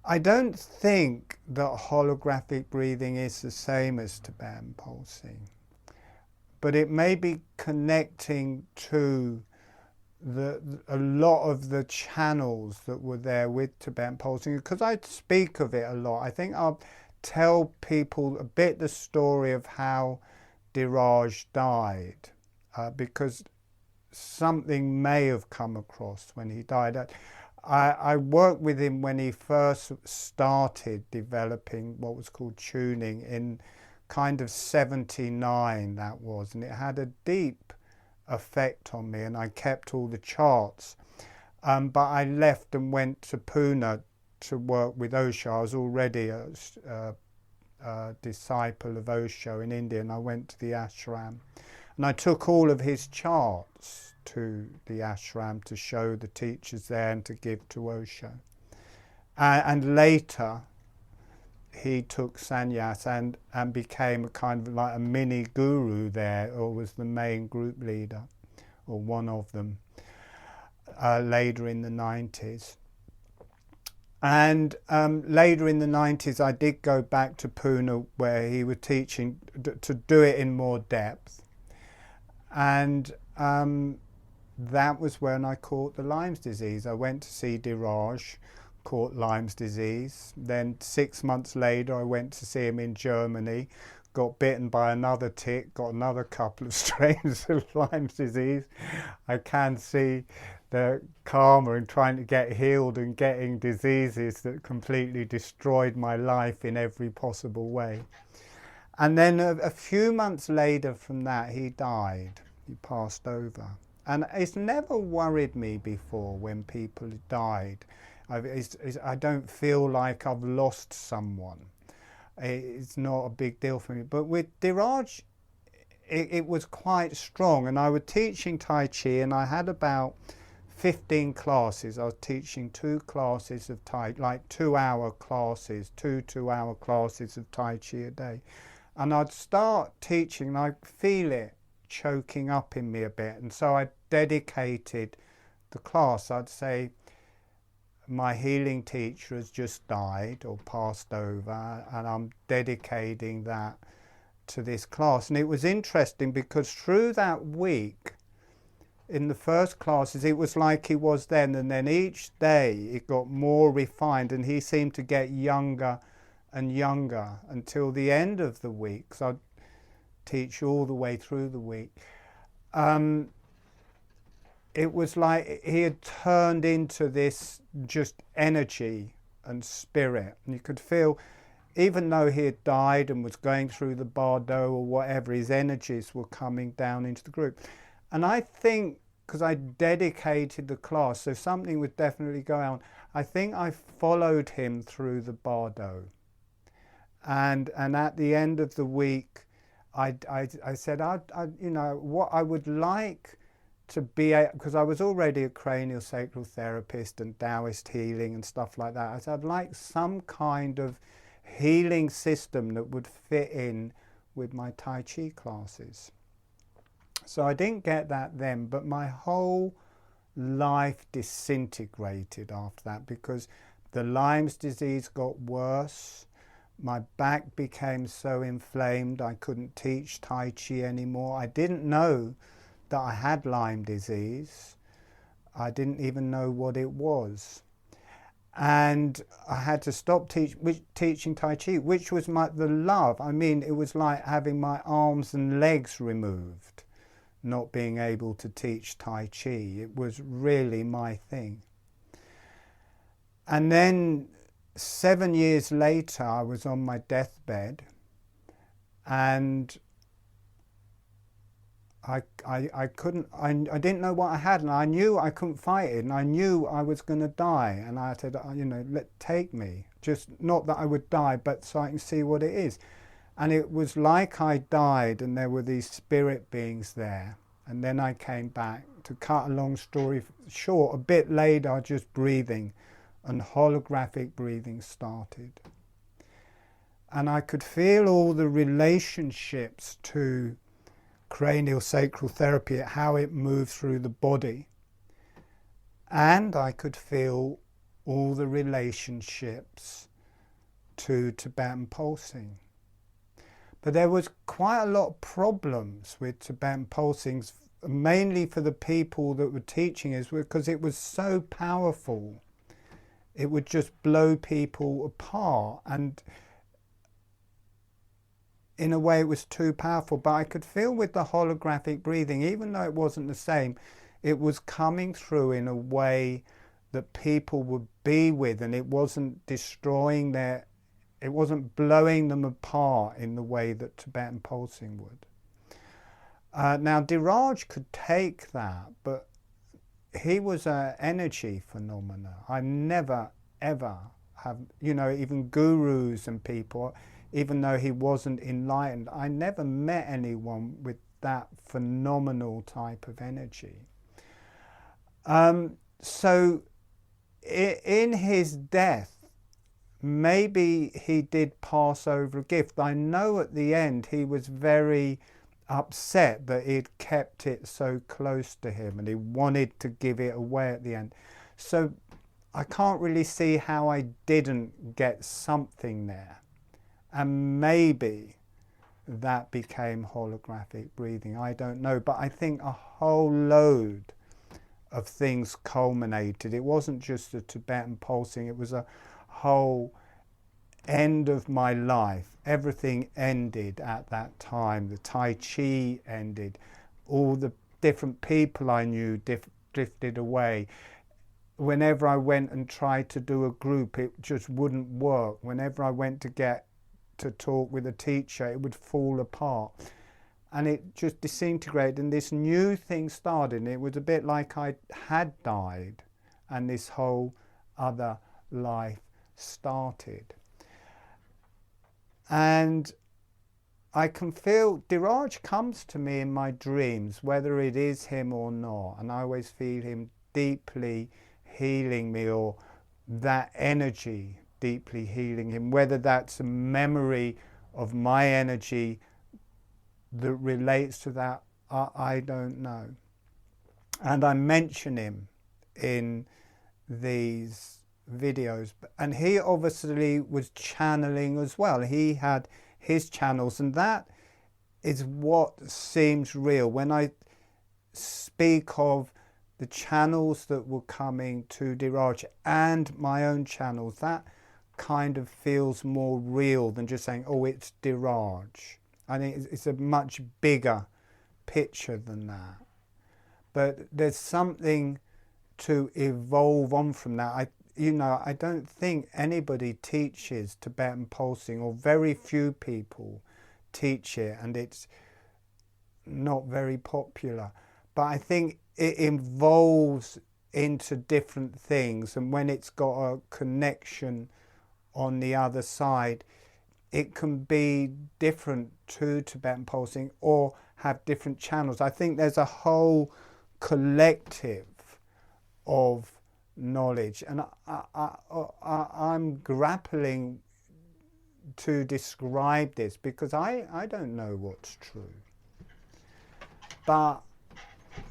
I don't think that holographic breathing is the same as Tibetan pulsing, but it may be connecting to a lot of the channels that were there with Tibetan pulsing, because I speak of it a lot. I think I'll tell people a bit the story of how Diraj died, because something may have come across when he died. I worked with him when he first started developing what was called tuning in kind of 79, that was, and it had a deep effect on me, and I kept all the charts. But I left and went to Pune to work with Osho. I was already a disciple of Osho in India, and I went to the ashram. And I took all of his charts to the ashram to show the teachers there and to give to Osho. And later, he took sannyas and became a kind of like a mini guru there, or was the main group leader, or one of them, later in the 90s. And later in the 90s, I did go back to Pune, where he was teaching to do it in more depth. And that was when I caught the Lyme's disease. I went to see Diraj, caught Lyme's disease. Then 6 months later, I went to see him in Germany, got bitten by another tick, got another couple of strains of Lyme's disease. I can see the karma in trying to get healed and getting diseases that completely destroyed my life in every possible way. And then a few months later from that, he died. He passed over. And it's never worried me before when people died. I don't feel like I've lost someone. It's not a big deal for me. But with Diraj, it was quite strong. And I was teaching Tai Chi, and I had about 15 classes. I was teaching 2 classes of Tai, like 2-hour classes, 2-hour classes of Tai Chi a day. And I'd start teaching, and I'd feel it choking up in me a bit. And so I dedicated the class. I'd say, my healing teacher has just died or passed over, and I'm dedicating that to this class. And it was interesting because through that week, in the first classes, it was like he was then, and then each day it got more refined, and he seemed to get younger and younger until the end of the week. So I'd teach all the way through the week. It was like he had turned into this just energy and spirit. And you could feel, even though he had died and was going through the bardo or whatever, his energies were coming down into the group. And I think, because I dedicated the class, so something was definitely going on, I think I followed him through the bardo. And at the end of the week, I said, you know, what I would like to be, because I was already a cranial sacral therapist and Taoist healing and stuff like that. I said, I'd like some kind of healing system that would fit in with my Tai Chi classes. So I didn't get that then, but my whole life disintegrated after that because the Lyme's disease got worse. My back became so inflamed I couldn't teach Tai Chi anymore. I didn't know that I had Lyme disease. I didn't even know what it was. And I had to stop teaching Tai Chi, which was the love. I mean, it was like having my arms and legs removed, not being able to teach Tai Chi. It was really my thing. And then 7 years later, I was on my deathbed, and I didn't know what I had, and I knew I couldn't fight it, and I knew I was going to die. And I said, you know, take me. Just not that I would die, but so I can see what it is. And it was like I died, and there were these spirit beings there. And then I came back. To cut a long story short, a bit later, just breathing, and holographic breathing started. And I could feel all the relationships to cranial sacral therapy, how it moved through the body. And I could feel all the relationships to Tibetan pulsing. But there was quite a lot of problems with Tibetan pulsing, mainly for the people that were teaching us, because it was so powerful. It would just blow people apart, and in a way it was too powerful. But I could feel with the holographic breathing, even though it wasn't the same, it was coming through in a way that people would be with, and it wasn't destroying their, it wasn't blowing them apart in the way that Tibetan pulsing would. Now Diraj could take that, but he was an energy phenomena. I never ever have, you know, even gurus and people, even though he wasn't enlightened, I never met anyone with that phenomenal type of energy. So in his death, maybe he did pass over a gift. I know at the end he was very upset that he'd kept it so close to him and he wanted to give it away at the end. So I can't really see how I didn't get something there. And maybe that became holographic breathing. I don't know. But I think a whole load of things culminated. It wasn't just the Tibetan pulsing. It was a whole end of my life. Everything ended at that time. The Tai Chi ended. All the different people I knew drifted away. Whenever I went and tried to do a group, it just wouldn't work. Whenever I went to get to talk with a teacher, it would fall apart. And it just disintegrated, and this new thing started. And it was a bit like I had died and this whole other life started. And I can feel Diraj comes to me in my dreams, whether it is him or not, and I always feel him deeply healing me, or that energy deeply healing him, whether that's a memory of my energy that relates to that, I don't know. And I mention him in these videos, and he obviously was channeling as well. He had his channels, and that is what seems real. When I speak of the channels that were coming to Diraj and my own channels, that kind of feels more real than just saying, oh, it's Diraj. I think it's a much bigger picture than that. But there's something to evolve on from that. I don't think anybody teaches Tibetan pulsing, or very few people teach it, and it's not very popular. But I think it evolves into different things, and when it's got a connection on the other side, it can be different to Tibetan pulsing or have different channels. I think there's a whole collective of knowledge, and I'm grappling to describe this because I don't know what's true. But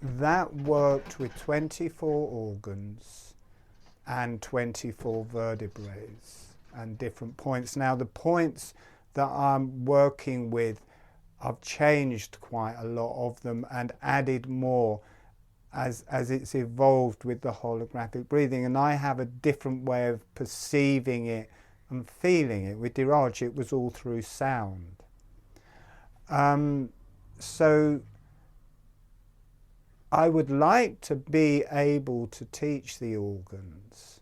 that worked with 24 organs and 24 vertebrae and different points. Now the points that I'm working with, I've changed quite a lot of them and added more as it's evolved with the holographic breathing, and I have a different way of perceiving it and feeling it. With Diraj, it was all through sound. So I would like to be able to teach the organs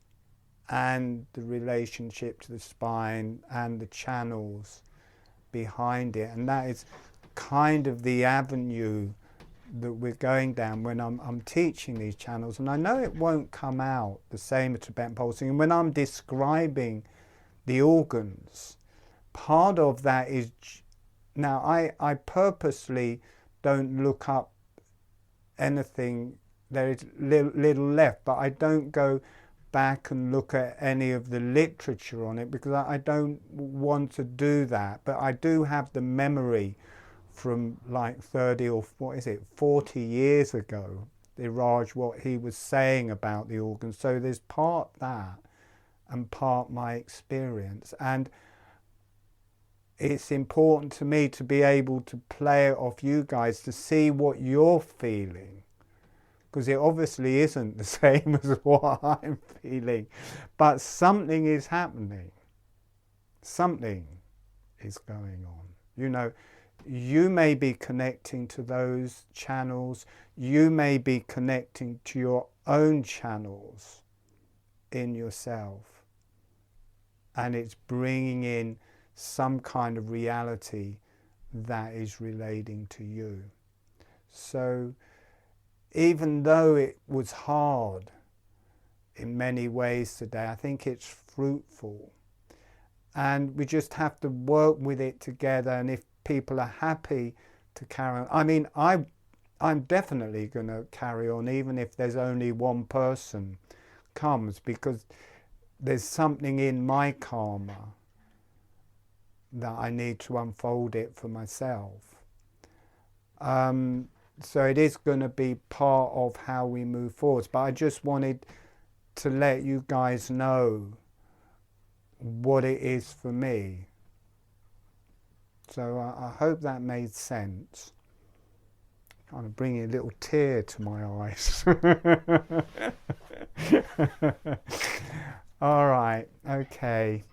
and the relationship to the spine and the channels behind it, and that is kind of the avenue that we're going down when I'm teaching these channels. And I know it won't come out the same as Tibetan pulsing, and when I'm describing the organs, part of that is, now I purposely don't look up anything, there is little left, but I don't go back and look at any of the literature on it because I don't want to do that. But I do have the memory from like 30 or 40 years ago, Diraj, what he was saying about the organs. So there's part that. and part my experience. And it's important to me to be able to play it off you guys to see what you're feeling, because it obviously isn't the same as what I'm feeling, but something is happening. Something is going on. You know, you may be connecting to those channels, you may be connecting to your own channels in yourself, and it's bringing in some kind of reality that is relating to you. So even though it was hard in many ways today, I think it's fruitful, and we just have to work with it together. And if people are happy to carry on, I mean, I'm definitely going to carry on even if there's only one person comes, because there's something in my karma that I need to unfold it for myself. So it is going to be part of how we move forward. But I just wanted to let you guys know what it is for me. So I hope that made sense. Kind of bringing a little tear to my eyes. All right, okay.